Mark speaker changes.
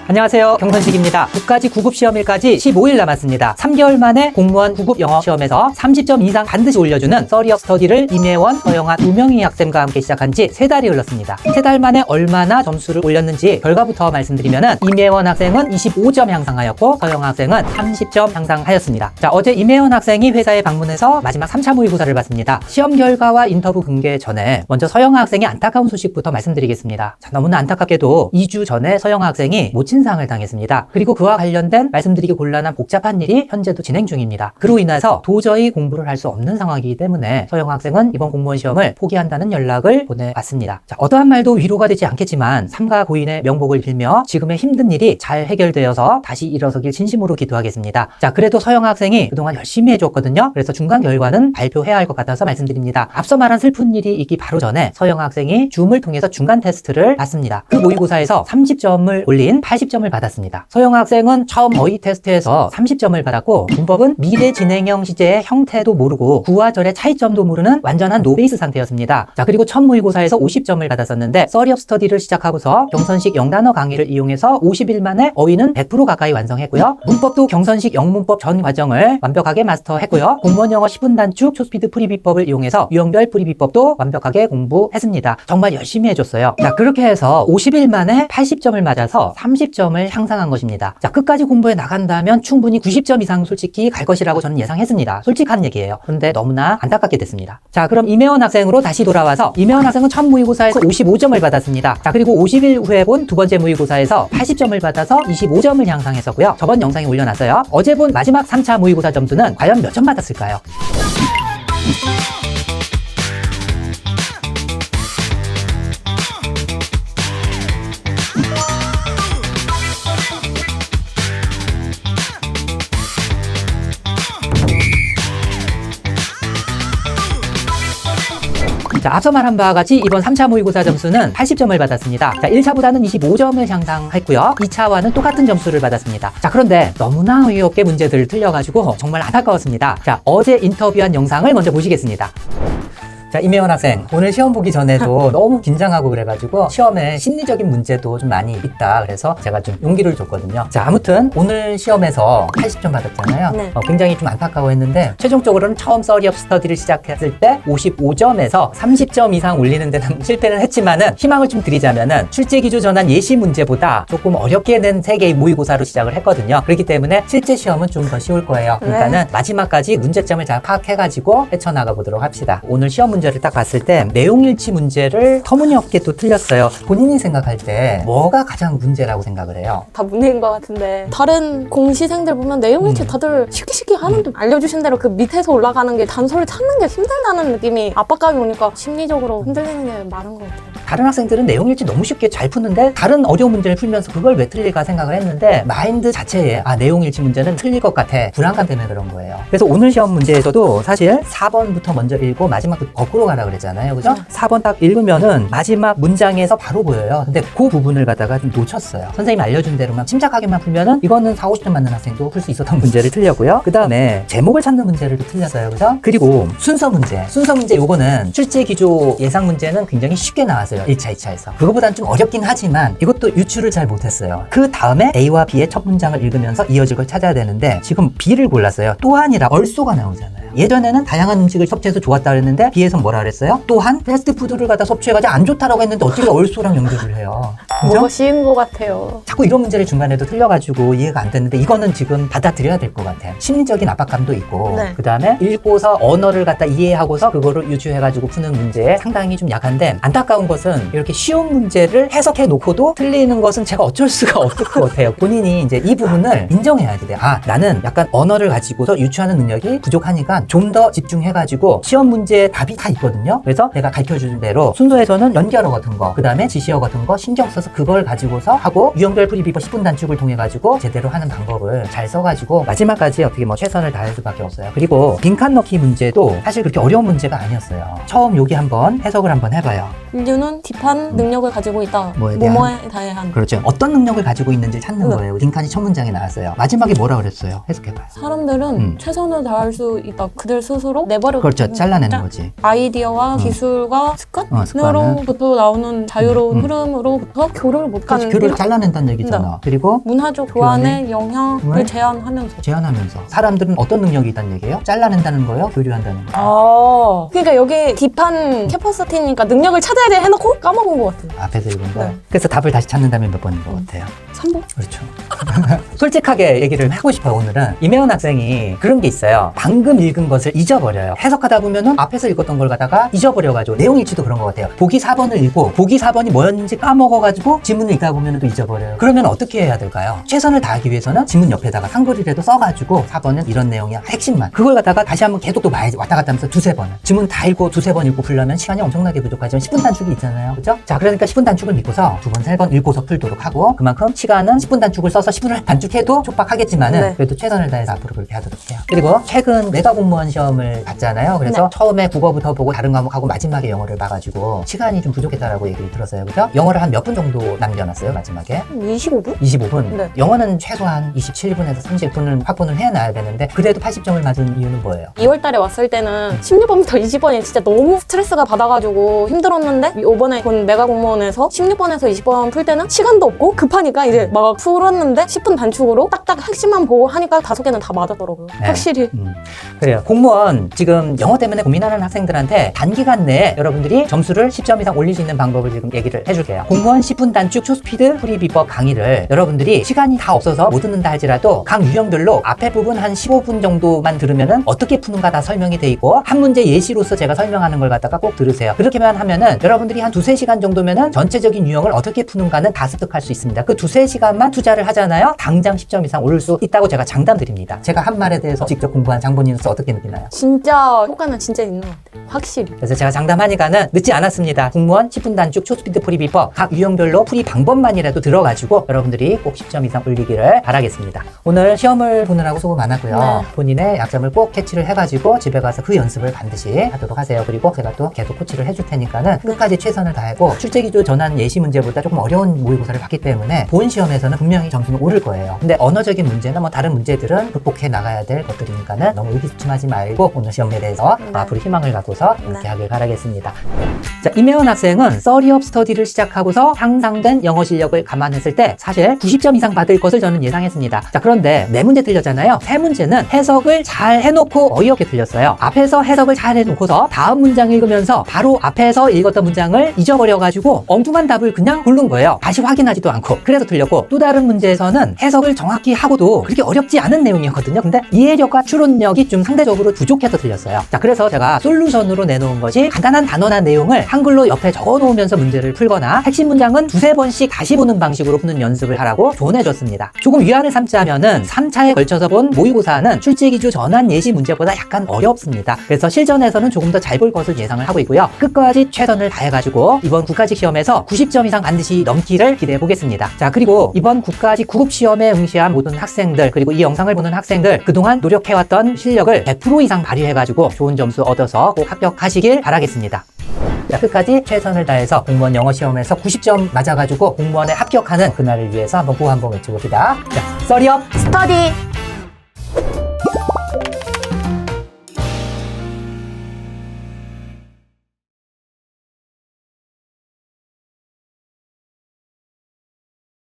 Speaker 1: 안녕하세요, 경선식입니다. 국가직 구급시험일까지 15일 남았습니다. 3개월 만에 공무원 구급 영어 시험에서 30점 이상 반드시 올려주는 서리업 스터디를 임혜원, 서영아 2명의 학생과 함께 시작한 지 3달이 흘렀습니다. 3달 만에 얼마나 점수를 올렸는지 결과부터 말씀드리면은 임혜원 학생은 25점 향상하였고 서영아 학생은 30점 향상하였습니다. 자, 어제 임혜원 학생이 회사에 방문해서 마지막 3차 모의고사를 봤습니다. 시험 결과와 인터뷰 공개 전에 먼저 서영아 학생의 안타까운 소식부터 말씀드리겠습니다. 자, 너무나 안타깝게도 2주 전에 서영아 학생이 모친상을 당했습니다. 그리고 그와 관련된 말씀드리기 곤란한 복잡한 일이 현재도 진행 중입니다. 그로 인해서 도저히 공부를 할 수 없는 상황이기 때문에 서영아 학생은 이번 공무원 시험을 포기한다는 연락을 보내왔습니다. 자, 어떠한 말도 위로가 되지 않겠지만 삼가 고인의 명복을 빌며 지금의 힘든 일이 잘 해결되어서 다시 일어서길 진심으로 기도하겠습니다. 자, 그래도 서영아 학생이 그동안 열심히 해줬거든요. 그래서 중간 결과는 발표해야 할 것 같아서 말씀드립니다. 앞서 말한 슬픈 일이 있기 바로 전에 서영아 학생이 줌을 통해서 중간 테스트를 봤습니다. 그 모의고사에서 30점을 올린 80점을 받았습니다. 서영아 학생은 처음 어휘 테스트에서 30점을 받았고 문법은 미래 진행형 시제의 형태도 모르고 구와 절의 차이점도 모르는 완전한 노베이스 상태였습니다. 자, 그리고 첫 모의고사에서 50점을 받았었는데 서리업 스터디를 시작하고서 경선식 영단어 강의를 이용해서 50일 만에 어휘는 100% 가까이 완성했고요. 문법도 경선식 영문법 전 과정을 완벽하게 마스터했고요. 공무원 영어 10분 단축 초스피드 프리비법을 이용해서 유형별 프리비법도 완벽하게 공부했습니다. 정말 열심히 해줬어요. 자, 그렇게 해서 50일 만에 80점을 맞아서 30점을 향상한 것입니다. 자, 끝까지 공부해 나간다면 충분히 90점 이상 솔직히 갈 것이라고 저는 예상했습니다. 솔직한 얘기예요. 그런데 너무나 안타깝게 됐습니다. 자, 그럼 임혜원 학생으로 다시 돌아와서 임혜원 학생은 첫 모의고사에서 55점을 받았습니다. 자, 그리고 50일 후에 본 두 번째 모의고사에서 80점을 받아서 25점을 향상했었고요. 저번 영상에 올려놨어요. 어제 본 마지막 3차 모의고사 점수는 과연 몇 점 받았을까요? 자, 앞서 말한 바와 같이 이번 3차 모의고사 점수는 80점을 받았습니다. 자, 1차보다는 25점을 향상했고요. 2차와는 똑같은 점수를 받았습니다. 자, 그런데 너무나 어이없게 문제들을 틀려가지고 정말 안타까웠습니다. 자, 어제 인터뷰한 영상을 먼저 보시겠습니다. 자, 임혜원 학생, 오늘 시험 보기 전에도 너무 긴장하고 그래가지고 시험에 심리적인 문제도 좀 많이 있다. 그래서 제가 좀 용기를 줬거든요. 자, 아무튼 오늘 시험에서 80점 받았잖아요.
Speaker 2: 네.
Speaker 1: 굉장히 좀 안타까워했는데 최종적으로는 처음 서리업 스터디를 시작했을 때 55점에서 30점 이상 올리는 데는 실패를 했지만은 희망을 좀 드리자면은 출제 기조 전환 예시 문제보다 조금 어렵게 낸 3개의 모의고사로 시작을 했거든요. 그렇기 때문에 실제 시험은 좀 더 쉬울 거예요. 그러니까는 마지막까지 문제점을 잘 파악해가지고 헤쳐나가 보도록 합시다. 오늘 시험 문제를 딱 봤을 때 내용일치 문제를 터무니없게 또 틀렸어요. 본인이 생각할 때 뭐가 가장 문제라고 생각을 해요?
Speaker 2: 다 문제인 것 같은데 다른 공시생들 보면 내용일치 다들 쉽게 하는데 알려주신 대로 그 밑에서 올라가는 게 단서를 찾는 게 힘들다는 느낌이 압박감이 오니까 심리적으로 흔들리는 게 많은 것 같아요.
Speaker 1: 다른 학생들은 내용일치 너무 쉽게 잘 푸는데 다른 어려운 문제를 풀면서 그걸 왜 틀릴까 생각을 했는데 마인드 자체에 내용일치 문제는 틀릴 것 같아 불안감 때문에 그런 거예요. 그래서 오늘 시험 문제에서도 사실 4번부터 먼저 읽고 마지막 거꾸로 가라 그랬잖아요. 그죠? 4번 딱 읽으면은 마지막 문장에서 바로 보여요. 근데 그 부분을 갖다가 좀 놓쳤어요. 선생님이 알려준 대로만 침착하게만 풀면은 이거는 4, 50점 맞는 학생도 풀 수 있었던 문제를 틀렸고요. 그 다음에 제목을 찾는 문제를 또 틀렸어요. 그죠? 그리고 순서 문제 요거는 출제 기조 예상 문제는 굉장히 쉽게 나왔어요. 1차, 2차에서. 그거보다는 좀 어렵긴 하지만 이것도 유추를 잘 못했어요. 그 다음에 A와 B의 첫 문장을 읽으면서 이어질 걸 찾아야 되는데 지금 B를 골랐어요. 또한이라 얼쏘가 나오잖아요. 예전에는 다양한 음식을 섭취해서 좋았다 그랬는데 B에선 뭐라 그랬어요? 또한 패스트푸드를 갖다 섭취해가지고 안 좋다라고 했는데 어떻게 얼쏘랑 연결을 해요? 그죠?
Speaker 2: 뭐가 쉬운 것 같아요.
Speaker 1: 자꾸 이런 문제를 중간에도 틀려가지고 이해가 안 됐는데 이거는 지금 받아들여야 될 것 같아. 심리적인 압박감도 있고
Speaker 2: 네.
Speaker 1: 그 다음에 읽고서 언어를 갖다 이해하고서 그거를 유추해가지고 푸는 문제에 상당히 좀 약한데 안타까운 것은 이렇게 쉬운 문제를 해석해 놓고도 틀리는 것은 제가 어쩔 수가 없을 것 같아요. 본인이 이제 이 부분을 인정해야지 돼요. 나는 약간 언어를 가지고서 유추하는 능력이 부족하니까 좀 더 집중해가지고 시험 문제에 답이 다 있거든요. 그래서 내가 가르쳐주는 대로 순서에서는 연결어 같은 거, 그 다음에 지시어 같은 거 신경 써서 그걸 가지고서 하고 유형별 프리비법 10분 단축을 통해가지고 제대로 하는 방법을 잘 써가지고 마지막까지 어떻게 뭐 최선을 다할 수밖에 없어요. 그리고 빈칸 넣기 문제도 사실 그렇게 어려운 문제가 아니었어요. 처음 여기 한번 해석을 한번 해봐요.
Speaker 2: 인류는 딥한 능력을 가지고 있다.
Speaker 1: 뭐에 대한?
Speaker 2: 뭐뭐에 대한.
Speaker 1: 그렇죠. 어떤 능력을 가지고 있는지 찾는 거예요. 빈칸이 첫 문장에 나왔어요. 마지막에 뭐라 그랬어요? 해석해봐요.
Speaker 2: 사람들은 최선을 다할 수 있다. 그들 스스로 내버려.
Speaker 1: 그렇죠. 잘라내는 거지.
Speaker 2: 아이디어와 기술과 습관으로부터
Speaker 1: 습관은?
Speaker 2: 나오는 자유로운 흐름으로부터 교류를 못 가는
Speaker 1: 교류를 잘라낸다는 얘기잖아. 그리고
Speaker 2: 문화적 교환의 영향을 제한하면서
Speaker 1: 사람들은 어떤 능력이 있다는 얘기예요? 잘라낸다는 거예요? 교류한다는 거예요?
Speaker 2: 그러니까 여기 딥한 캐퍼시티니까 능력을 찾아야 돼 해놓고 까먹은 것 같아요.
Speaker 1: 앞에서 읽은 거.
Speaker 2: 네.
Speaker 1: 그래서 답을 다시 찾는다면 몇 번인 것 같아요?
Speaker 2: 3번?
Speaker 1: 그렇죠. 솔직하게 얘기를 하고 싶어요. 오늘은 이매원 학생이 그런 게 있어요. 방금 읽은 것을 잊어버려요. 해석하다 보면은 앞에서 읽었던 걸 갖다가 잊어버려가지고 내용 일치도 그런 것 같아요. 보기 4번을 읽고 보기 4번이 뭐였는지 까먹어가지고 지문을 읽다 보면 또 잊어버려요. 그러면 어떻게 해야 될까요? 최선을 다하기 위해서는 지문 옆에다가 한글이라도 써가지고 4번은 이런 내용이야. 핵심만. 그걸 갖다가 다시 한번 계속 또 봐야지. 왔다 갔다 하면서 두세 번을. 지문 다 읽고 두세 번 읽고 풀려면 시간이 엄청나게 부족하지만 10분 단축이 있잖아요. 그죠? 자, 그러니까 10분 단축을 믿고서 두 번, 세 번 읽고서 풀도록 하고 그만큼 시간은 10분 단축을 써서 10분을 단축해도 촉박하겠지만은 그래도 최선을 다해서 앞으로 그렇게 하도록 해요. 그리고 최근 내가 공무원 시험을 봤잖아요. 그래서 처음에 국어부터 보고 다른 과목하고 마지막에 영어를 봐가지고 시간이 좀 부족했다라고 얘기를 들었어요. 그죠? 영어를 한 몇 분 정도 남겨놨어요, 마지막에?
Speaker 2: 25분?
Speaker 1: 25분?
Speaker 2: 네.
Speaker 1: 영어는 최소한 27분에서 30분은 확보는 해놔야 되는데 그래도 80점을 맞은 이유는 뭐예요?
Speaker 2: 2월 달에 왔을 때는 16번부터 20번이 진짜 너무 스트레스가 받아가지고 힘들었는데 이번에 본 메가 공무원에서 16번에서 20번 풀 때는 시간도 없고 급하니까 이제 막 풀었는데 10분 단축으로 딱딱 핵심만 보고 하니까 5개는 다 맞았더라고요.
Speaker 1: 네.
Speaker 2: 확실히.
Speaker 1: 그래요. 공무원 지금 영어 때문에 고민하는 학생들한테 단기간 내에 여러분들이 점수를 10점 이상 올릴 수 있는 방법을 지금 얘기를 해줄게요. 공무원 10분 단축 초스피드 풀이 비법 강의를 여러분들이 시간이 다 없어서 못 듣는다 할지라도 각 유형별로 앞에 부분 한 15분 정도만 들으면은 어떻게 푸는가 다 설명이 돼 있고 한 문제 예시로서 제가 설명하는 걸 갖다가 꼭 들으세요. 그렇게만 하면은 여러분들이 한 2-3시간 정도면은 전체적인 유형을 어떻게 푸는가는 다 습득할 수 있습니다. 그 2-3시간만 투자를 하잖아요. 당장 10점 이상 오를 수 있다고 제가 장담 드립니다. 제가 한 말에 대해서 직접 공부한 장본인으로서 어떻게 느끼나요?
Speaker 2: 진짜 효과는 진짜 있는 것 같아요. 확실히.
Speaker 1: 그래서 제가 장담하니까는 늦지 않았습니다. 공무원 10분 단축 초스피드 풀이 비법 각 유형별로 풀이 방법만이라도 들어가지고 여러분들이 꼭 10점 이상 올리기를 바라겠습니다. 오늘 시험을 보느라고 수고 많았고요.
Speaker 2: 네.
Speaker 1: 본인의 약점을 꼭 캐치를 해가지고 집에 가서 그 연습을 반드시 하도록 하세요. 그리고 제가 또 계속 코치를 해줄 테니까는 끝까지 최선을 다하고 출제기조 전환 예시 문제보다 조금 어려운 모의고사를 봤기 때문에 본 시험에서는 분명히 점수는 오를 거예요. 근데 언어적인 문제나 뭐 다른 문제들은 극복해 나가야 될 것들이니까는 너무 의기소침하지 말고 오늘 시험에 대해서 앞으로 희망을 갖고서 이렇게 하길 바라겠습니다. 자, 이매원 학생은 서리업 스터디를 시작하고서 향상된 영어 실력을 감안했을 때 사실 90점 이상 받을 것을 저는 예상했습니다. 자, 그런데 4문제 틀렸잖아요. 3문제는 해석을 잘 해놓고 어이없게 틀렸어요. 앞에서 해석을 잘 해놓고서 다음 문장 읽으면서 바로 앞에서 읽었던 문장을 잊어버려가지고 엉뚱한 답을 그냥 고른 거예요. 다시 확인하지도 않고. 그래서 틀렸고 또 다른 문제에서는 해석을 정확히 하고도 그렇게 어렵지 않은 내용이었거든요. 근데 이해력과 추론력이 좀 상대적으로 부족해서 틀렸어요. 자, 그래서 제가 솔루션으로 내놓은 것이 간단한 단어나 내용을 한글로 옆에 적어놓으면서 문제를 풀거나 핵심 문장은 2-3번씩 다시 보는 방식으로 푸는 연습을 하라고 조언해줬습니다. 조금 위안을 삼자면은 3차에 걸쳐서 본 모의고사는 출제기조 전환 예시 문제보다 약간 어렵습니다. 그래서 실전에서는 조금 더 잘 볼 것을 예상을 하고 있고요. 끝까지 최선을 다해가지고 이번 국가직 시험에서 90점 이상 반드시 넘기를 기대해 보겠습니다. 자, 그리고 이번 국가직 구급 시험에 응시한 모든 학생들 그리고 이 영상을 보는 학생들 그동안 노력해왔던 실력을 100% 이상 발휘해가지고 좋은 점수 얻어서 꼭 합격하시길 바라겠습니다. 자, 끝까지 최선을 다해서 공무원 영어 시험에서 90점 맞아가지고 공무원에 합격하는 그날을 위해서 한번 구호 한번 외쳐봅시다. 자, 서리업
Speaker 2: 스터디